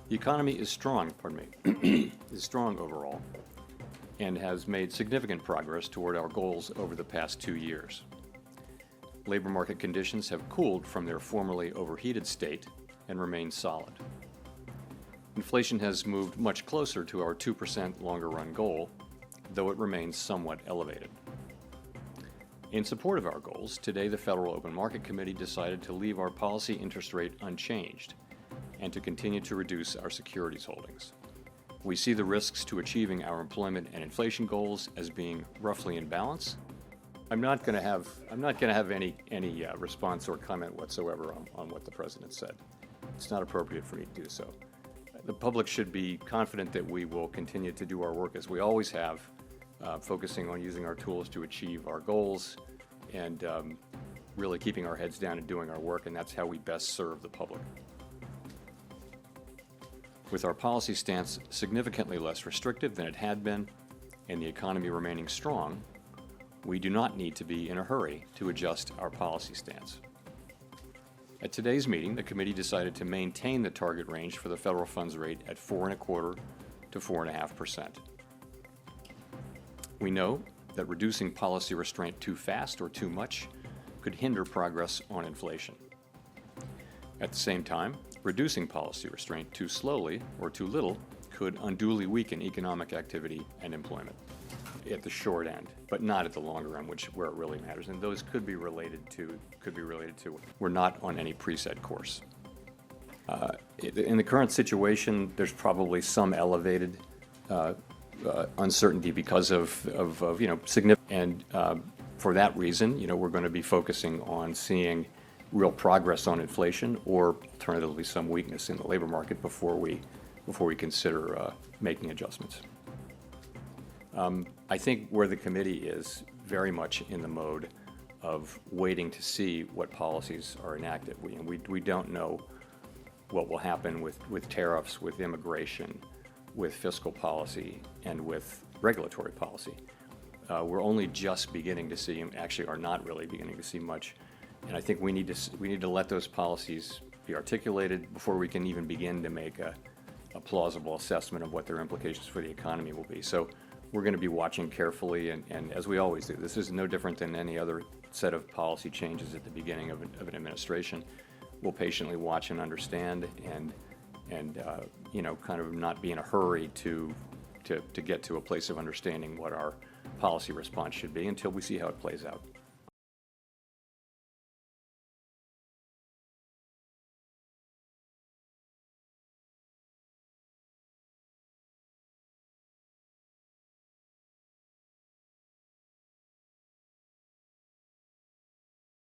The economy is strong, is strong overall, and has made significant progress toward our goals over the past 2 years. Labor market conditions have cooled from their formerly overheated state and remain solid. Inflation has moved much closer to our 2% longer-run goal, though it remains somewhat elevated. In support of our goals, today the Federal Open Market Committee decided to leave our policy interest rate unchanged and to continue to reduce our securities holdings. We see the risks to achieving our employment and inflation goals as being roughly in balance. I'm not going to have any response or comment whatsoever on what the President said. It's not appropriate for me to do so. The public should be confident that we will continue to do our work as we always have, focusing on using our tools to achieve our goals and really keeping our heads down and doing our work, and that's how we best serve the public. With our policy stance significantly less restrictive than it had been and the economy remaining strong, we do not need to be in a hurry to adjust our policy stance. At today's meeting, the committee decided to maintain the target range for the federal funds rate at 4.25% to 4.5%. We know that reducing policy restraint too fast or too much could hinder progress on inflation. At the same time, reducing policy restraint too slowly or too little could unduly weaken economic activity and employment at the short end, but not at the longer run, where it really matters. And those could be related to. We're not on any preset course. In the current situation, there's probably some elevated uncertainty because of significant. And for that reason, we're going to be focusing on seeing real progress on inflation, or alternatively some weakness in the labor market before we consider making adjustments. I think where the committee is very much in the mode of waiting to see what policies are enacted. We don't know what will happen with tariffs, with immigration, with fiscal policy, and with regulatory policy. We're only just beginning to see, and actually are not really beginning to see much. And I think we need to let those policies be articulated before we can even begin to make a plausible assessment of what their implications for the economy will be. So we're going to be watching carefully, and as we always do. This is no different than any other set of policy changes at the beginning of an administration. We'll patiently watch and understand, and kind of not be in a hurry to get to a place of understanding what our policy response should be until we see how it plays out.